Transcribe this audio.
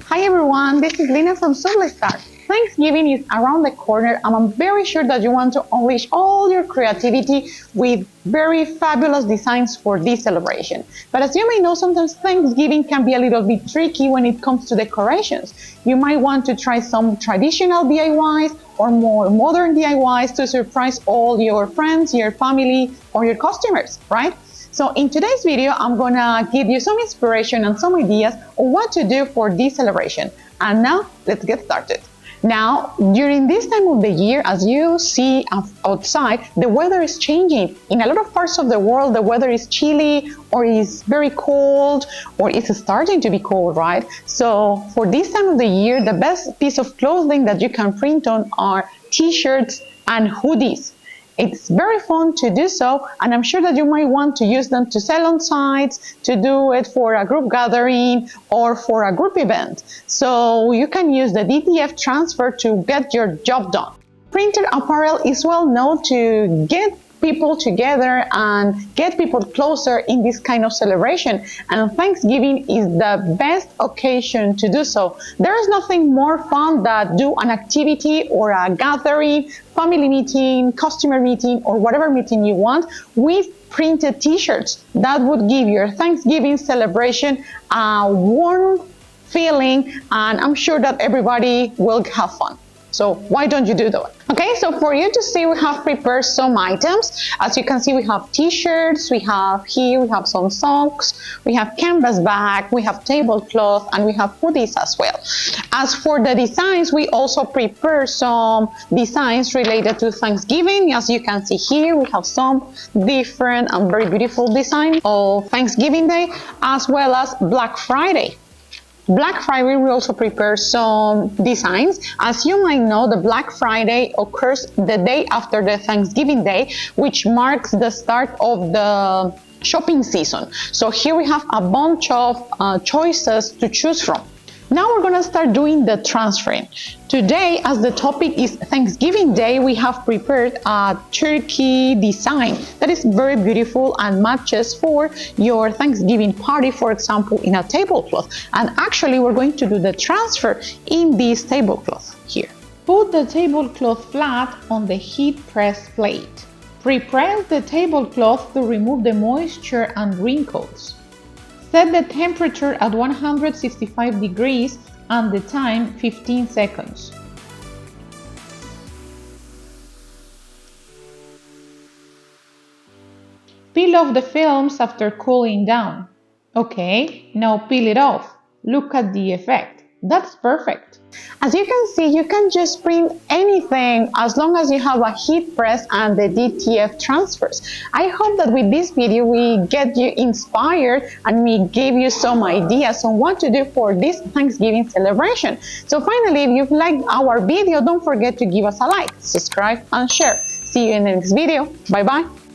Hi everyone, this is Lina from Sublistar. Thanksgiving is around the corner and I'm very sure that you want to unleash all your creativity with very fabulous designs for this celebration. But as you may know, sometimes Thanksgiving can be a little bit tricky when it comes to decorations. You might want to try some traditional DIYs or more modern DIYs to surprise all your friends, your family, or your customers, right? So in today's video, I'm gonna give you some inspiration and some ideas on what to do for this celebration. And now, let's get started. Now, during this time of the year, as you see outside, the weather is changing. In a lot of parts of the world, the weather is chilly or is very cold or it's starting to be cold, right? So for this time of the year, the best piece of clothing that you can print on are t-shirts and hoodies. It's very fun to do so, and I'm sure that you might want to use them to sell on sites, to do it for a group gathering or for a group event. So you can use the DTF transfer to get your job done. Printed apparel is well known to get people together and get people closer in this kind of celebration, and Thanksgiving is the best occasion to do so. There is nothing more fun than do an activity or a gathering, family meeting, customer meeting, or whatever meeting you want with printed t-shirts. That would give your Thanksgiving celebration a warm feeling, and I'm sure that everybody will have fun. So why don't you do that? Okay, so for you to see, we have prepared some items. As you can see, we have t-shirts, we have some socks, we have canvas bag, we have tablecloth, and we have hoodies as well. As for the designs, we also prepare some designs related to Thanksgiving. As you can see here, we have some different and very beautiful designs of Thanksgiving Day, as well as Black Friday. Black Friday, we also prepare some designs. As you might know, the Black Friday occurs the day after the Thanksgiving Day, which marks the start of the shopping season. So here we have a bunch of choices to choose from. Now we're gonna start doing the transferring. Today, as the topic is Thanksgiving Day, we have prepared a turkey design that is very beautiful and matches for your Thanksgiving party, for example, in a tablecloth. And actually, we're going to do the transfer in this tablecloth here. Put the tablecloth flat on the heat press plate. Pre-press the tablecloth to remove the moisture and wrinkles. Set the temperature at 165 degrees and the time 15 seconds. Peel off the films after cooling down. Okay, now peel it off. Look at the effect. That's perfect. As you can see, you can just print anything as long as you have a heat press and the DTF transfers. I hope that with this video we get you inspired and we gave you some ideas on what to do for this Thanksgiving celebration. So finally, if you've liked our video, don't forget to give us a like, subscribe and share. See you in the next video. Bye bye.